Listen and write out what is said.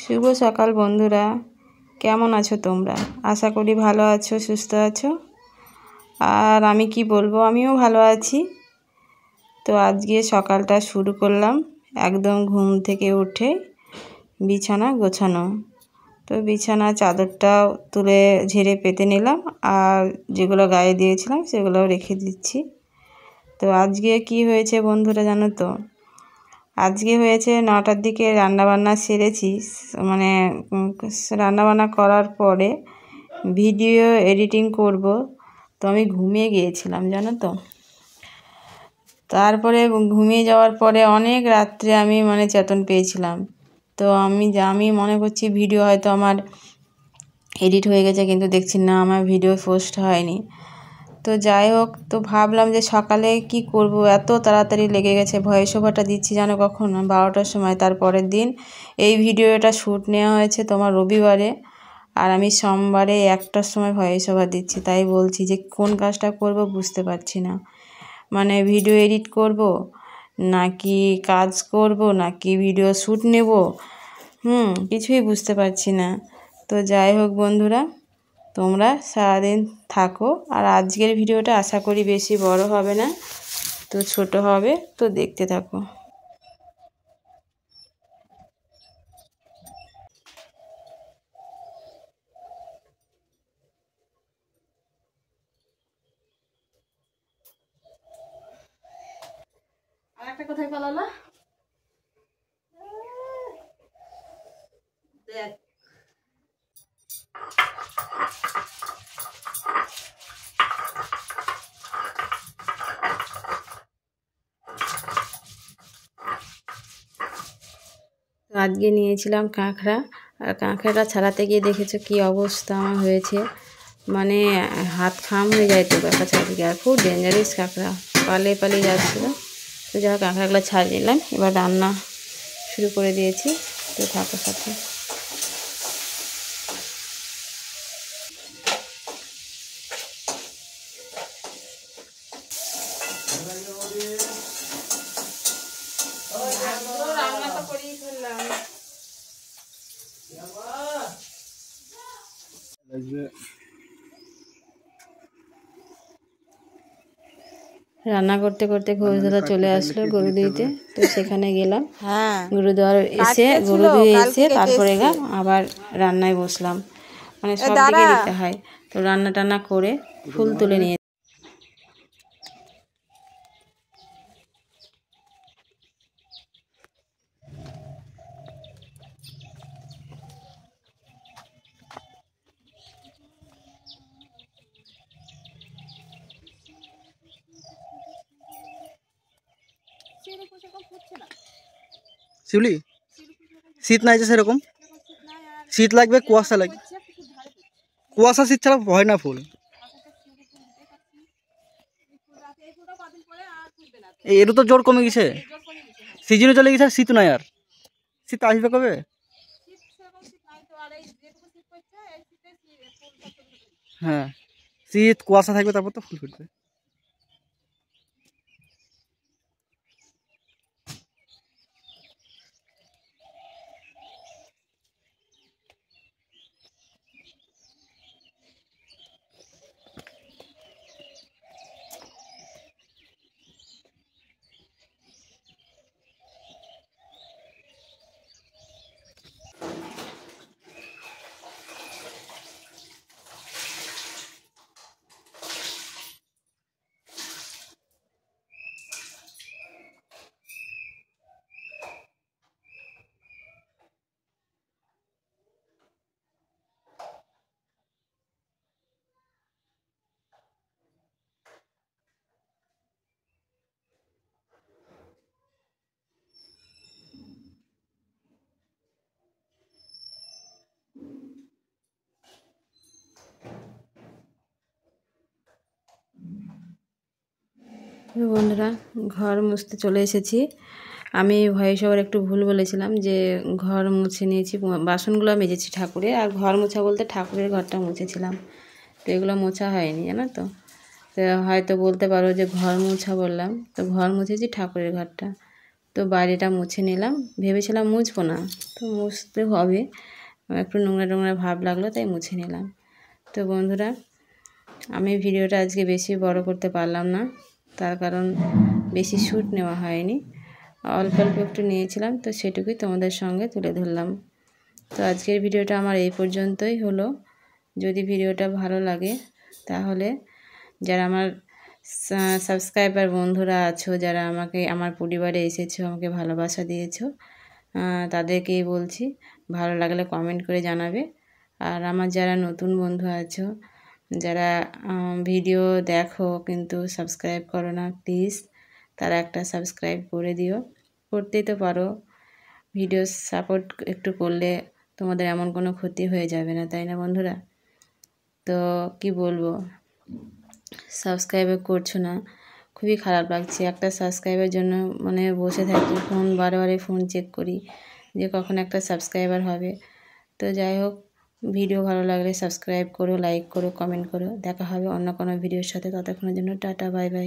শুভ সকাল বন্ধুরা, কেমন আছো তোমরা? আশা করি ভালো আছো, সুস্থ আছো। আর আমি কি বলবো, আমিও ভালো আছি। তো আজকে সকালটা শুরু করলাম একদম ঘুম থেকে উঠে বিছানা গোছানো। তো বিছানা চাদরটা তুলে ঝেড়ে পেতে নিলাম, আর যেগুলো গায়ে দিয়েছিলাম সেগুলোও রেখে দিচ্ছি। তো আজকে কি হয়েছে বন্ধুরা জানো তো? আজকে হয়েছে 9টার দিকে রান্নাবান্না সেরেছি, মানে রান্নাবান্না করার পরে ভিডিও এডিটিং করব, তো আমি ঘুমিয়ে গিয়েছিলাম জানো তো। তারপরে ঘুমিয়ে যাওয়ার পরে অনেক রাত্রে আমি চেতন পেয়েছিলাম। তো আমি মনে করছি ভিডিও হয়তো আমার এডিট হয়ে গেছে, কিন্তু দেখছি না, আমার ভিডিও পোস্ট হয়নি। তো যাই হোক, তো ভাবলাম যে সকালে কি করব, এত তাড়াতাড়ি লেগে গেছে। ভয়েস ওভারটা দিচ্ছি জানো কখন? 12টার সময়। তারপরের দিন এই ভিডিওটা শ্যুট নেওয়া হয়েছে তোমার রবিবারে, আর আমি সোমবারে 1টার সময় ভয়েস ওভার দিচ্ছি। তাই বলছি যে কোন কাজটা করব বুঝতে পারছি না, ভিডিও এডিট করব নাকি কাজ করব নাকি ভিডিও শ্যুট নেব, কিছুই বুঝতে পারছি না। তো যাই হোক বন্ধুরা, তোমরা সারাদিন থাকো। আর আজকের ভিডিওটা আশা করি বেশি বড় হবে না, তো ছোট হবে, তো দেখতে থাকো। আর একটা কোথায় পালালা? দেখ, আজকে নিয়েছিলাম কাঁকড়া, আর কাঁকড়াটা ছাড়াতে গিয়ে দেখেছো কি অবস্থা আমার হয়েছে। হাত খাম হয়ে যায় তো কাঁকড়া ছাড়াতে গিয়ে। আর খুব ডেঞ্জারাস কাঁকড়া, পালিয়ে যাচ্ছিলো। তো যাই হোক, কাঁকড়াগুলো ছাড়িয়ে নিলাম, এবার রান্না শুরু করে দিয়েছি। তো থাকো সাথে। রান্না তো করেই ফেললাম। রান্না করতে করতে ঘোষদাদা চলে আসলো গরু দিতে, তো সেখানে গেলাম। গরু দেওয়ার এসে গরু দিয়ে এসে তারপরে আবার রান্নায় বসলাম, সব দিকে দিতে হয়। তো রান্না টান্না করে ফুল তুলে নিয়ে শিউলি, শীত নাই যে সেরকম। শীত লাগবে, কুয়াশা লাগবে, কুয়াশা শীত ছাড়া হয় না ফুল। এর তো জোর কমে গেছে, সিজনে চলে গেছে, শীত নাই। আর শীত আসবে কবে? হ্যাঁ, শীত কুয়াশা থাকবে, তারপর তো ফুল ফুটবে। বন্ধুরা, ঘর মুছতে চলে এসেছি। আমি ভয়েস ওভার একটু ভুল বলেছিলাম, যে ঘর মুছে নিয়েছি, বাসনগুলো মেজেছি ঠাকুরের। আর ঘর মোছা বলতে ঠাকুরের ঘরটা মুছেছিলাম, তো এগুলো মোছা হয়নি জানো তো। তো হয়তো বলতে পারো যে ঘর মোছা বললাম, তো ঘর মুছেছি ঠাকুরের ঘরটা। তো তো বাইরেটা মুছে নিলাম, ভেবেছিলাম মুছবো না, তো মুছতে হবে, একটু নোংরা নোংরা ভাব লাগলো তাই মুছে নিলাম। তো বন্ধুরা, আমি ভিডিওটা আজকে বেশি বড় করতে পারলাম না, তার কারণ বেশি শ্যুট নেওয়া হয়নি, অল্প অল্প একটু নিয়েছিলাম, তো সেটুকুই তোমাদের সঙ্গে তুলে ধরলাম। তো আজকের ভিডিওটা আমার এই পর্যন্তই হলো। যদি ভিডিওটা ভালো লাগে তাহলে যারা আমার সাবস্ক্রাইবার বন্ধুরা আছো, যারা আমাকে আমার পরিবারে এসেছো, আমাকে ভালোবাসা দিয়েছো, তাদেরকেই বলছি ভালো লাগলে কমেন্ট করে জানাবে। আর আমার যারা নতুন বন্ধু আছো, যারা ভিডিও দেখো কিন্তু সাবস্ক্রাইব করো না, প্লিজ তারা একটা সাবস্ক্রাইব করে দিও। করতেই তো পারো, ভিডিও সাপোর্ট একটু করলে তোমাদের এমন কোনো ক্ষতি হয়ে যাবে না, তাই না বন্ধুরা? তো কি বলবো, সাবস্ক্রাইব করছো না, খুবই খারাপ লাগছে। একটা সাবস্ক্রাইবের জন্য মানে বসে থাকি, ফোন বারে ফোন চেক করি যে কখন একটা সাবস্ক্রাইবার হবে। তো যাই হোক, ভিডিও ভালো লাগলে সাবস্ক্রাইব করো, লাইক করো, কমেন্ট করো। দেখা হবে অন্য কোনো ভিডিওর সাথে, ততক্ষণের জন্য টাটা, বাই বাই।